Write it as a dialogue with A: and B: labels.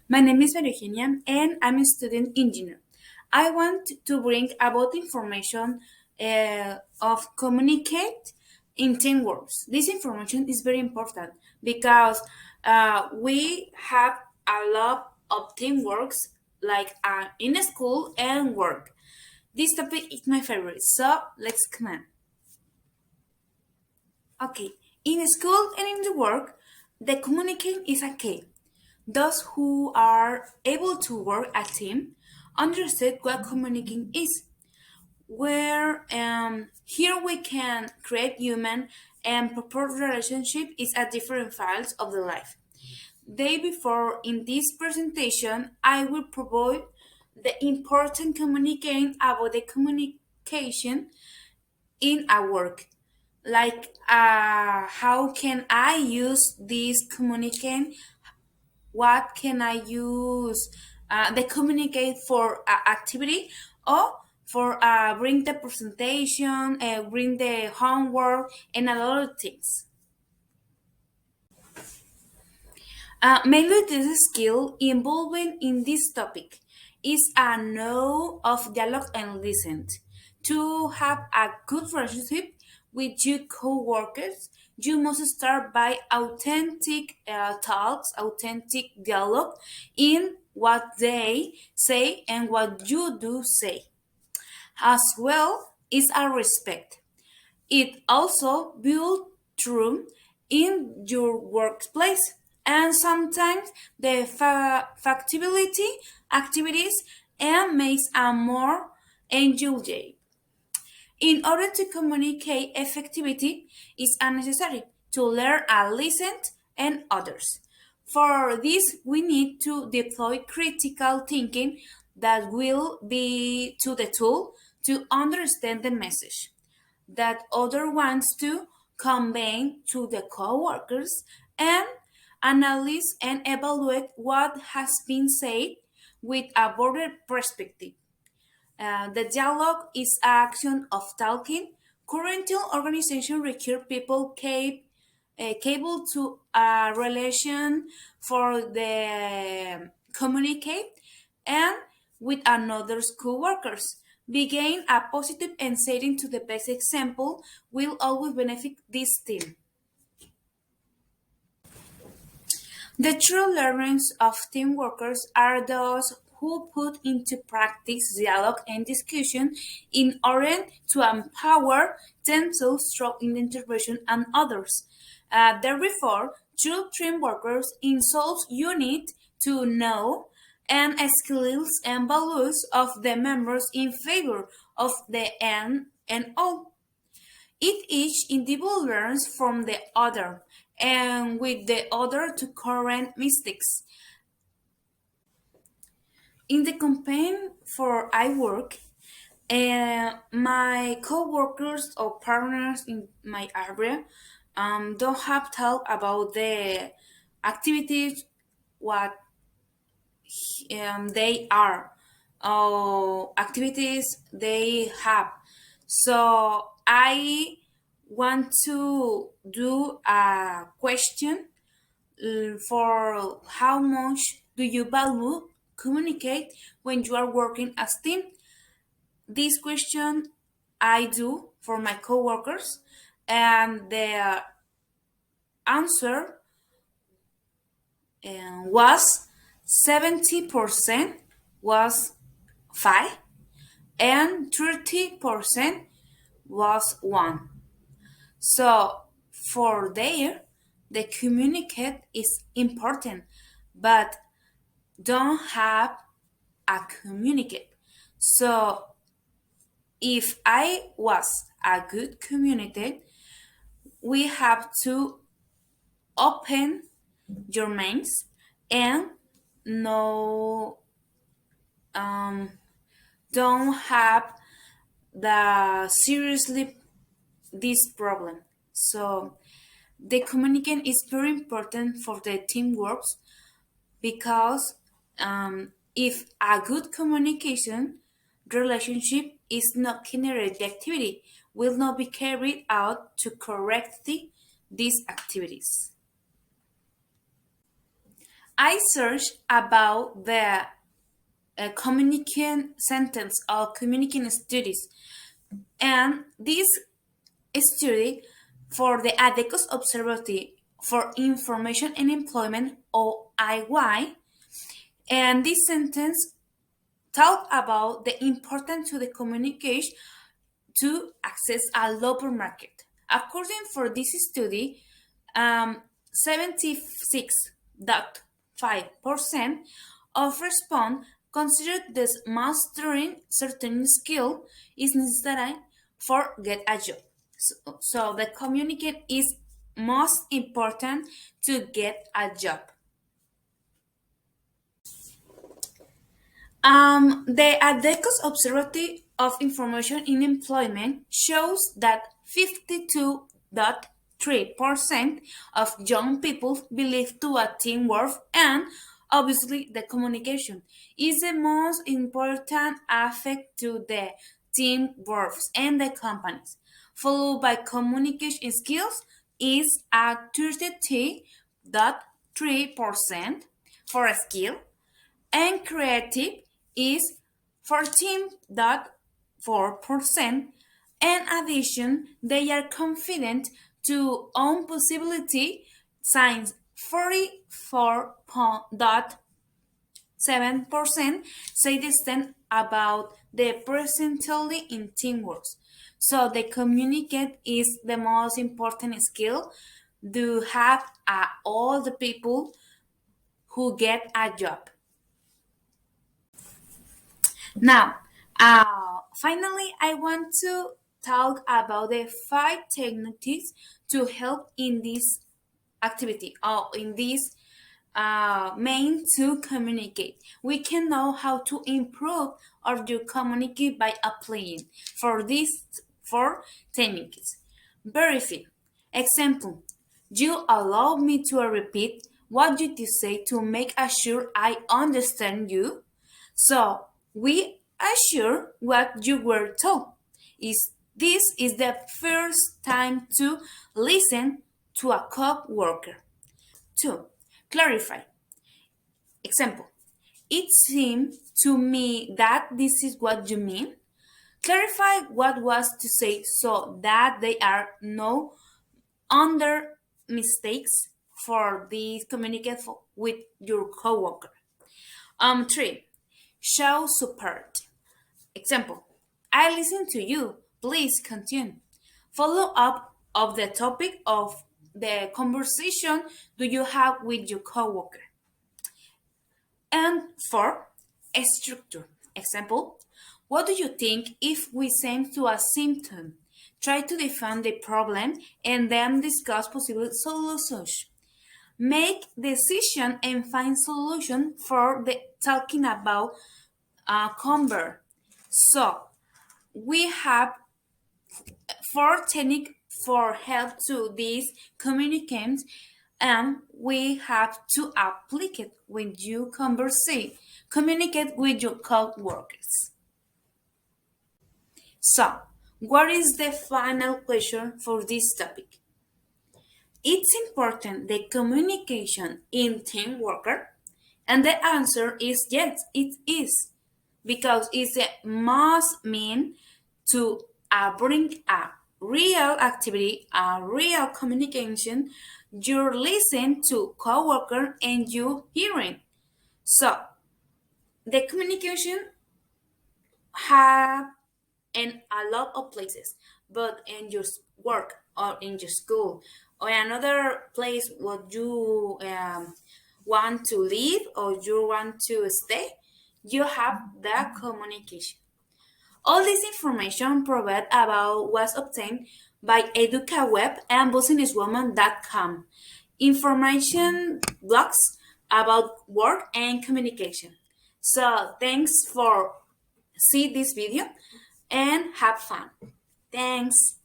A: My name is Maria Eugenia and I'm a student engineer. I want to bring about information of communicate in 10 words. This information is very important because we have a lot of teamworks like in school and work. This topic is my favorite, so let's come. Okay, in school and in the work, the communication is a key. Those who are able to work a team understand what communicating is. Where here we can create human and proper relationship is at different files of the life. Day before in this presentation, I will provide the important communicating about the communication in a work like how can I use this communicate, what can I use the communicate for activity or for bring the presentation, bring the homework and a lot of things. Mainly this skill involving in this topic is a know of dialogue and listen. To have a good relationship with your co-workers, you must start by authentic talks, authentic dialogue in what they say and what you do say. As well is a respect. It also builds trust in your workplace and sometimes the factibility activities and makes a more enjoyable. In order to communicate effectively, it's necessary to learn and listen and others. For this, we need to deploy critical thinking that will be to the tool to understand the message that other wants to convey to the coworkers and analyze and evaluate what has been said with a broader perspective. The dialogue is action of talking. Currently, organization require people capable to a relation for the communicate and with another co-workers. Begin a positive and setting to the best example will always benefit this team. The true learners of team workers are those who put into practice dialogue and discussion in order to empower themselves through intervention and others. Therefore, true team workers involves you need to know and skills and values of the members in favor of the end and all. Each individual learns from the other, and with the other to correct mistakes. In the campaign for I work, my co-workers or partners in my area don't have talk about the activities what they are or activities they have. So I want to do a question for how much do you value communicate when you are working as team. This question I do for my coworkers, and the answer was 70% was 5 and 30% was 1. So for there, the communicate is important, but don't have a communicate. So if I was a good communicate, we have to open your minds and no don't have the seriously this problem. So the communication is very important for the teamwork because if a good communication relationship is not generate the activity will not be carried out to correct these activities. I searched about the communication sentence or communication studies, and this study for the ADECOS Observatory for Information and Employment, or IY, and this sentence talk about the importance to the communication to access a labor market. According for this study, 76.5% of respondents consider this mastering certain skill is necessary for get a job. So the communicate is most important to get a job. The ADECOS Observatory of Information in Employment shows that 52.3% of young people believe to a teamwork, and obviously the communication is the most important aspect to the teamwork and the companies, followed by communication skills is at 33.3% for a skill, and creative is 14.4%. In addition, they are confident to own possibility signs 44.7% say they stand about the presently in teamwork. So the communicate is the most important skill to have all the people who get a job. Now, finally, I want to talk about the 5 techniques to help in this activity or in this main to communicate. We can know how to improve or to communicate by applying for these 4 techniques. Verify. Example, you allow me to repeat what you say to make sure I understand you. So we assure what you were told. This is the first time to listen to a co-worker. 2. Clarify. Example. It seemed to me that this is what you mean. Clarify what was to say so that there are no under mistakes for this communicate with your coworker. 3. Show support. Example, I listen to you. Please continue. Follow up of the topic of the conversation do you have with your coworker. And 4, a structure. Example, what do you think if we send to a symptom? Try to define the problem and then discuss possible solutions. Make decision and find solution for the talking about convert. So we have 4 techniques for help to these communicants, and we have to apply it when you communicate with your co-workers. So, what is the final question for this topic? It's important the communication in team worker, and the answer is yes, it is, because it's the must mean to bring a real activity, a real communication. You listen to coworker and you hearing. So the communication have in a lot of places, but in your work or in your school or another place where you want to live or you want to stay, you have the communication. All this information provided about was obtained by EducaWeb and businesswoman.com. Information blogs about work and communication. So thanks for see this video and have fun. Thanks.